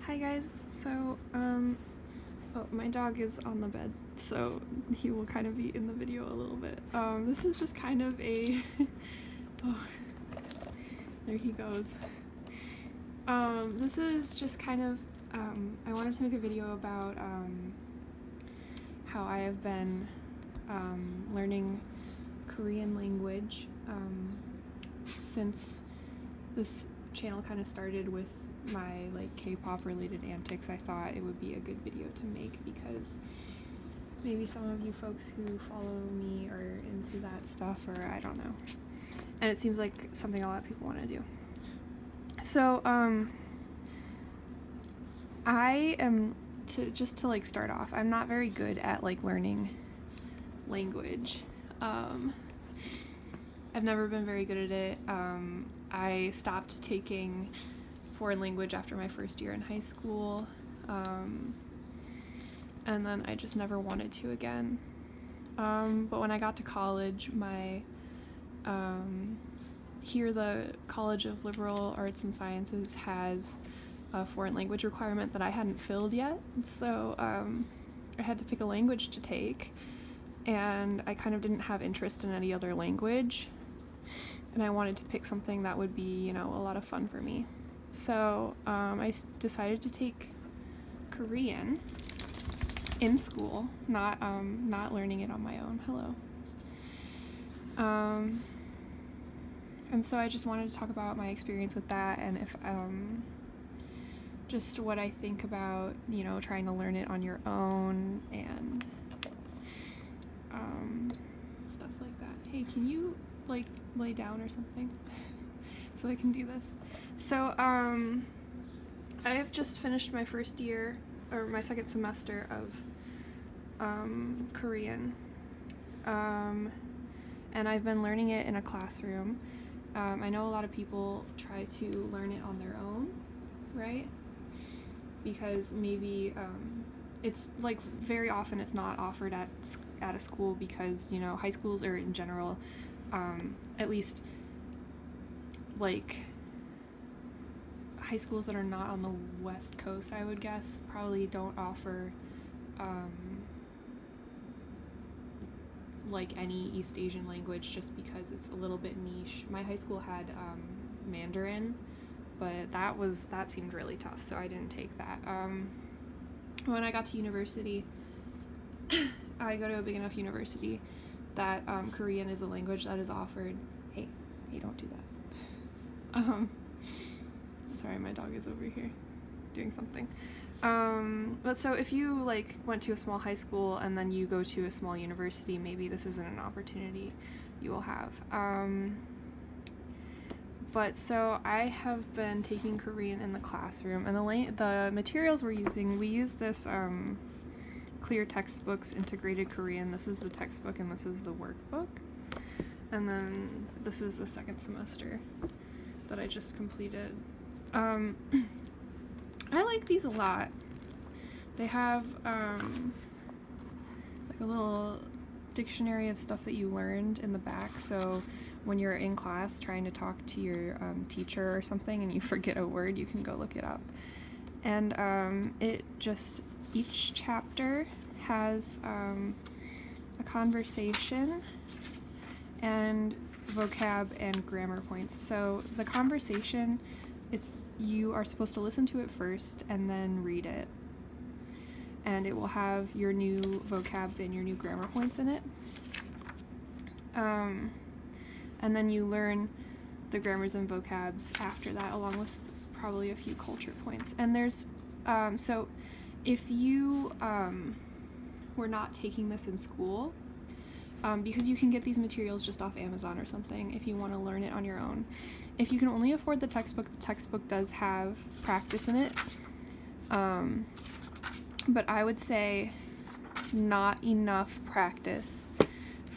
Hi guys, so, my dog is on the bed, so he will kind of be in the video a little bit. This is just kind of a, oh, there he goes. This is just kind of, I wanted to make a video about, how I have been, learning Korean language, since this channel kind of started with my K-pop related antics. I thought it would be a good video to make because maybe some of you folks who follow me are into that stuff, or I don't know. And it seems like something a lot of people want to do. So, I am, just to start off, I'm not very good at learning language. I've never been very good at it. I stopped taking foreign language after my first year in high school, and then I just never wanted to again. But when I got to college, here the College of Liberal Arts and Sciences has a foreign language requirement that I hadn't filled yet, so I had to pick a language to take, and I kind of didn't have interest in any other language, and I wanted to pick something that would be, a lot of fun for me. So I decided to take Korean in school, not learning it on my own. Hello. And so I just wanted to talk about my experience with that, and if just what I think about trying to learn it on your own, and stuff like that. Hey, can you lay down or something so I can do this? So I have just finished my first year, or my second semester of Korean, and I've been learning it in a classroom. I know a lot of people try to learn it on their own, right? Because maybe it's very often it's not offered at a school because high schools, or in general, at least high schools that are not on the West Coast, I would guess, probably don't offer any East Asian language, just because it's a little bit niche. My high school had Mandarin, but that seemed really tough, so I didn't take that. When I got to university, I go to a big enough university that Korean is a language that is offered. Hey, don't do that. Sorry, my dog is over here doing something. But so if you went to a small high school and then you go to a small university, maybe this isn't an opportunity you will have. But so I have been taking Korean in the classroom, and the materials we're using, we use this Clear Textbooks Integrated Korean. This is the textbook and this is the workbook, and then this is the second semester that I just completed. I like these a lot. They have a little dictionary of stuff that you learned in the back, so when you're in class trying to talk to your teacher or something and you forget a word, you can go look it up. And each chapter has a conversation and vocab and grammar points. So the conversation, you are supposed to listen to it first and then read it, and it will have your new vocabs and your new grammar points in it, and then you learn the grammars and vocabs after that, along with probably a few culture points. And there's so if you were not taking this in school, because you can get these materials just off Amazon or something if you want to learn it on your own. If you can only afford the textbook does have practice in it, but I would say not enough practice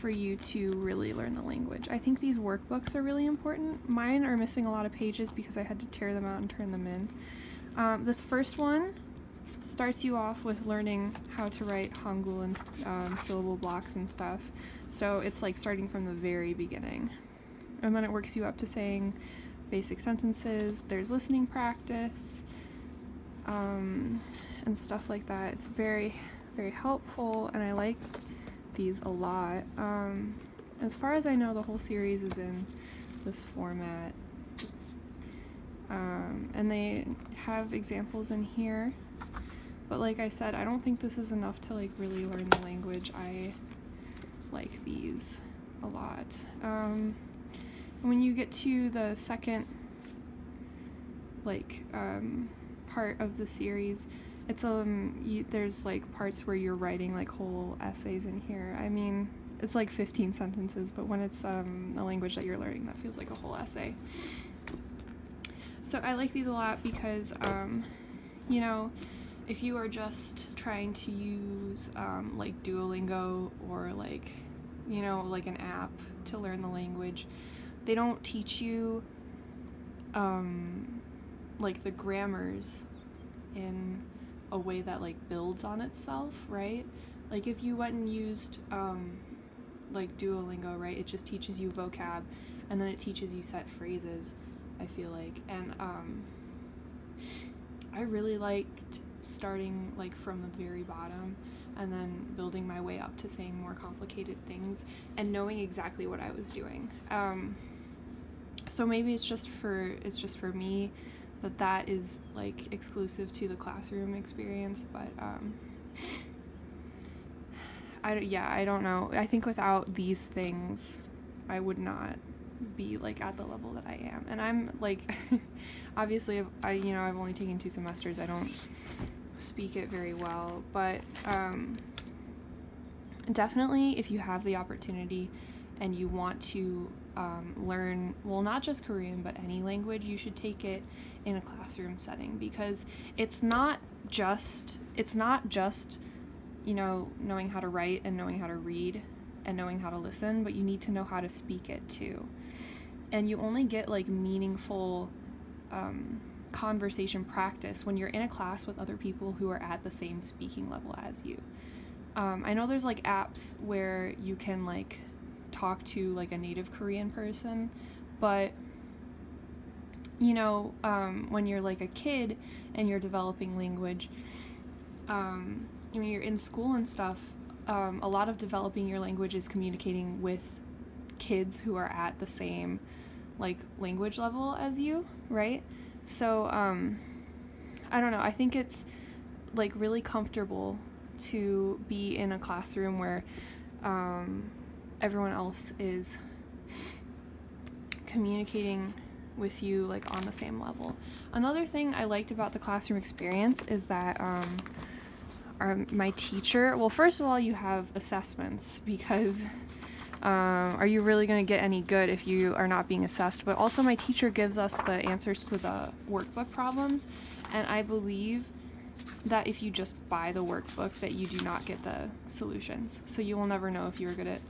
for you to really learn the language. I think these workbooks are really important. Mine are missing a lot of pages because I had to tear them out and turn them in. This first one starts you off with learning how to write Hangul and syllable blocks and stuff. So it's starting from the very beginning. And then it works you up to saying basic sentences. There's listening practice. and stuff like that. It's very, very helpful, and I like these a lot. As far as I know, the whole series is in this format. And they have examples in here. But like I said, I don't think this is enough to like really learn the language. I like these a lot. When you get to the second part of the series, it's there's like parts where you're writing like whole essays in here. I mean, it's like 15 sentences, but when it's a language that you're learning, that feels like a whole essay. So I like these a lot because, you know, if you are just trying to use like Duolingo or like, you know, like an app to learn the language, they don't teach you like the grammars in a way that like builds on itself, right? Like if you went and used like Duolingo, right, it just teaches you vocab and then it teaches you set phrases, I feel like. And I really liked starting like from the very bottom and then building my way up to saying more complicated things and knowing exactly what I was doing. So maybe it's just for me that is like exclusive to the classroom experience, but I don't know. I think without these things, I would not be like at the level that I am. And I'm like, obviously, I've only taken 2 semesters. I don't speak it very well, but definitely if you have the opportunity and you want to learn, well, not just Korean, but any language, you should take it in a classroom setting, because it's not just, you know, knowing how to write and knowing how to read and knowing how to listen, but you need to know how to speak it too. And you only get like meaningful conversation practice when you're in a class with other people who are at the same speaking level as you. I know there's like apps where you can like talk to like a native Korean person, but you know, when you're like a kid and you're developing language, when you're in school and stuff, a lot of developing your language is communicating with kids who are at the same like language level as you, right? So I don't know, I think it's like really comfortable to be in a classroom where everyone else is communicating with you like on the same level. Another thing I liked about the classroom experience is that my teacher, well, first of all, you have assessments, because are you really going to get any good if you are not being assessed? But also my teacher gives us the answers to the workbook problems, and I believe that if you just buy the workbook that you do not get the solutions, so you will never know if you are good at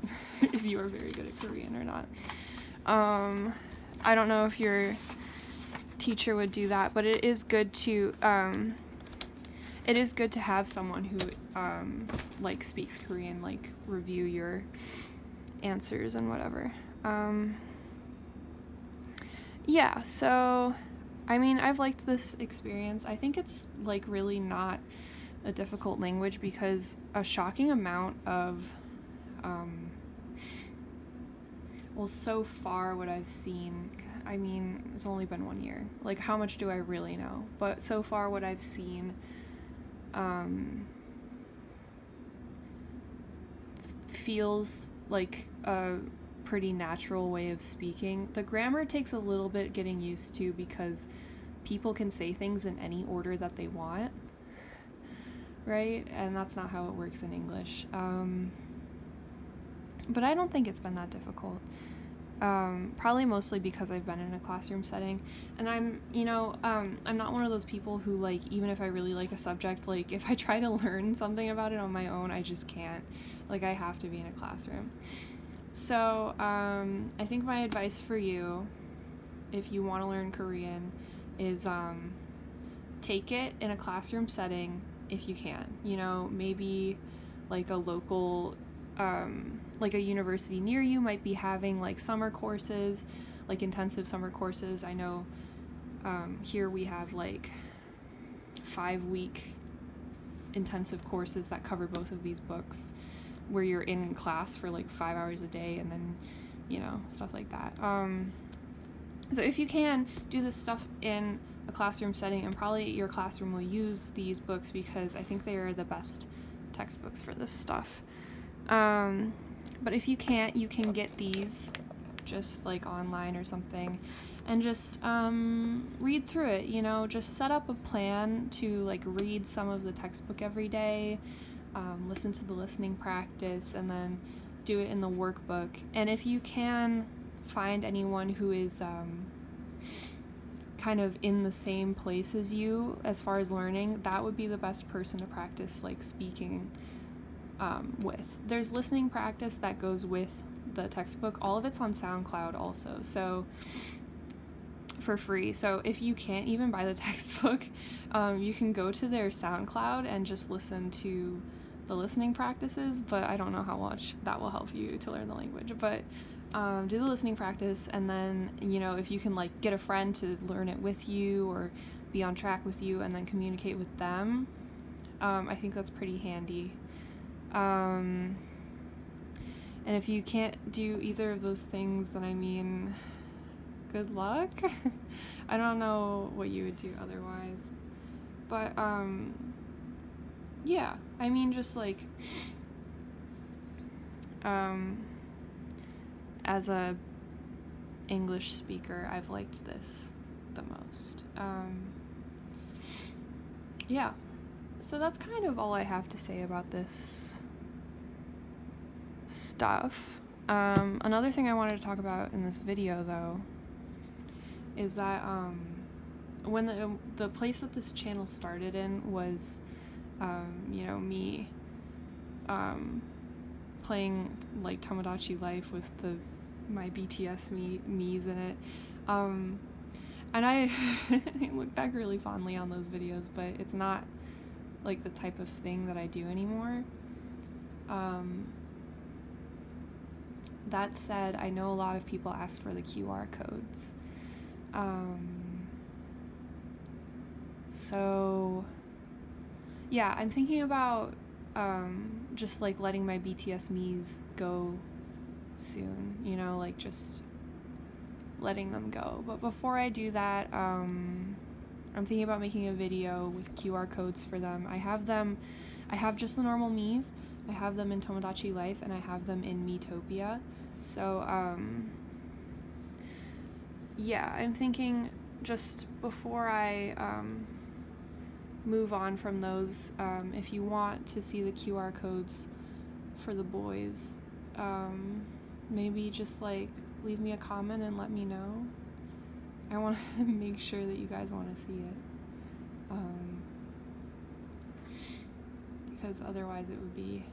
if you are very good at Korean or not. I don't know if your teacher would do that, but it is good to have someone who like speaks Korean like review your answers and whatever. Yeah, so I mean, I've liked this experience. I think it's like really not a difficult language, because a shocking amount of well, so far what I've seen, I mean, it's only been 1 year. Like, how much do I really know? But so far what I've seen feels like a pretty natural way of speaking. The grammar takes a little bit getting used to, because people can say things in any order that they want, right? And that's not how it works in English. But I don't think it's been that difficult. Probably mostly because I've been in a classroom setting, and I'm not one of those people who, like, even if I really like a subject, like, if I try to learn something about it on my own, I just can't. Like, I have to be in a classroom. So, I think my advice for you, if you want to learn Korean, is take it in a classroom setting if you can. You know, maybe like a local like a university near you might be having like summer courses, like intensive summer courses. I know here we have like 5-week intensive courses that cover both of these books, where you're in class for like 5 hours a day, and then, you know, stuff like that. So if you can, do this stuff in a classroom setting, and probably your classroom will use these books because I think they are the best textbooks for this stuff. But if you can't, you can get these just like online or something, and just read through it, you know, just set up a plan to like read some of the textbook every day, listen to the listening practice, and then do it in the workbook. And if you can find anyone who is kind of in the same place as you as far as learning, that would be the best person to practice like speaking with. There's listening practice that goes with the textbook. All of it's on SoundCloud also, so for free. So if you can't even buy the textbook, you can go to their SoundCloud and just listen to the listening practices, but I don't know how much that will help you to learn the language. But do the listening practice, and then, you know, if you can like get a friend to learn it with you or be on track with you and then communicate with them, I think that's pretty handy. And if you can't do either of those things, then I mean, good luck. I don't know what you would do otherwise. But yeah, I mean, just like as a English speaker, I've liked this the most. Yeah, so that's kind of all I have to say about this stuff. Another thing I wanted to talk about in this video, though, is that when the place that this channel started in was, you know, me playing like Tomodachi Life with my BTS me's in it, and I look back really fondly on those videos, but it's not like the type of thing that I do anymore. That said, I know a lot of people ask for the QR codes. So yeah, I'm thinking about just like letting my BTS me's go soon, you know, like just letting them go. But before I do that, I'm thinking about making a video with QR codes for them. I have just the normal me's. I have them in Tomodachi Life, and I have them in Miitopia. So yeah, I'm thinking just before I move on from those, if you want to see the QR codes for the boys, maybe just like leave me a comment and let me know. I want to make sure that you guys want to see it, because otherwise it would be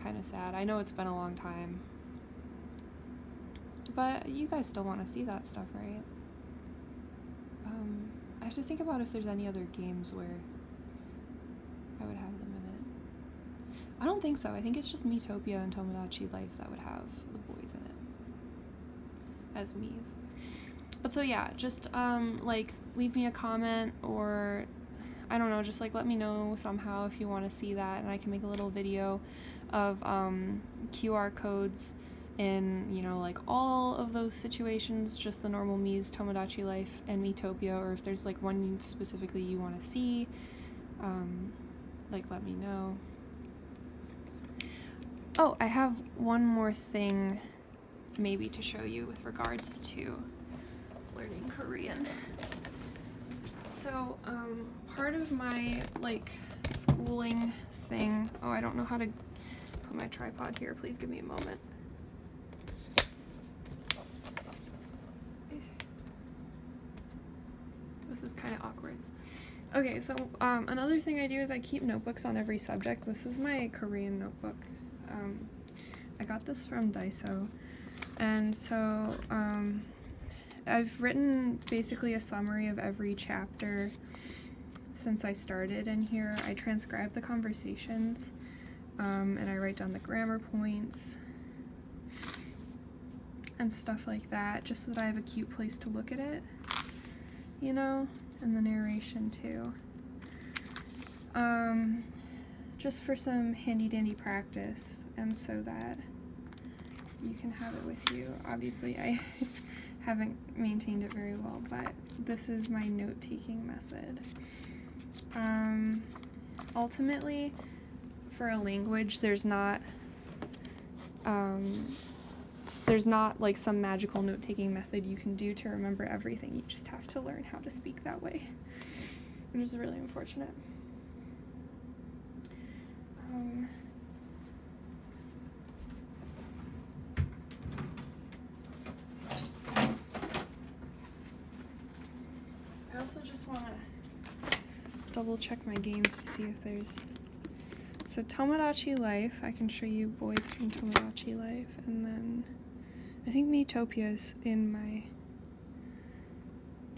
kind of sad. I know it's been a long time, but you guys still want to see that stuff, right? I have to think about if there's any other games where I would have them in it. I don't think so. I think it's just Miitopia and Tomodachi Life that would have the boys in it as me's. But so yeah, just like leave me a comment, or I don't know, just like let me know somehow if you want to see that, and I can make a little video of QR codes in, you know, like all of those situations, just the normal me's, Tomodachi Life, and Miitopia, or if there's like one specifically you want to see, like let me know. Oh, I have one more thing maybe to show you with regards to learning Korean. So part of my like schooling thing, oh, I don't know how to put my tripod here, please give me a moment. This is kind of awkward. Okay, so another thing I do is I keep notebooks on every subject. This is my Korean notebook. I got this from Daiso, and so I've written basically a summary of every chapter since I started in here. I transcribe the conversations, and I write down the grammar points and stuff like that, just so that I have a cute place to look at it, you know, and the narration too. just for some handy dandy practice, and so that you can have it with you. Obviously, I haven't maintained it very well, but this is my note-taking method. Ultimately, for a language, there's not like some magical note-taking method you can do to remember everything. You just have to learn how to speak that way, which is really unfortunate. I also just want to double check my games to see if there's... So Tomodachi Life, I can show you boys from Tomodachi Life, and then I think Miitopia's in my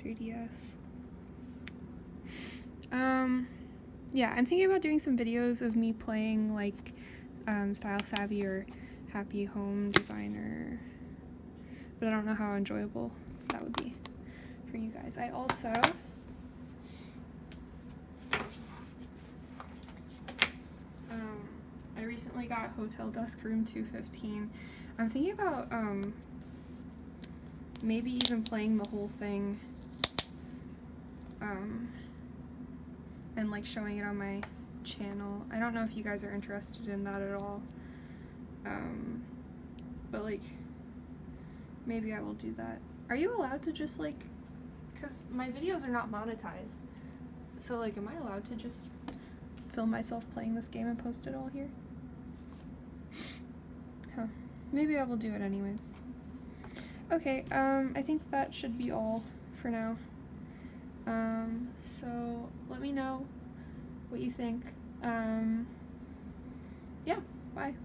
3DS. Yeah, I'm thinking about doing some videos of me playing like Style Savvy or Happy Home Designer, but I don't know how enjoyable that would be for you guys. I also I recently got Hotel Dusk Room 215. I'm thinking about maybe even playing the whole thing and like showing it on my channel. I don't know if you guys are interested in that at all, but like maybe I will do that. Are you allowed to just like, because my videos are not monetized, so like am I allowed to just film myself playing this game and post it all here? Huh. Maybe I will do it anyways. Okay, I think that should be all for now. So let me know what you think. Yeah, bye.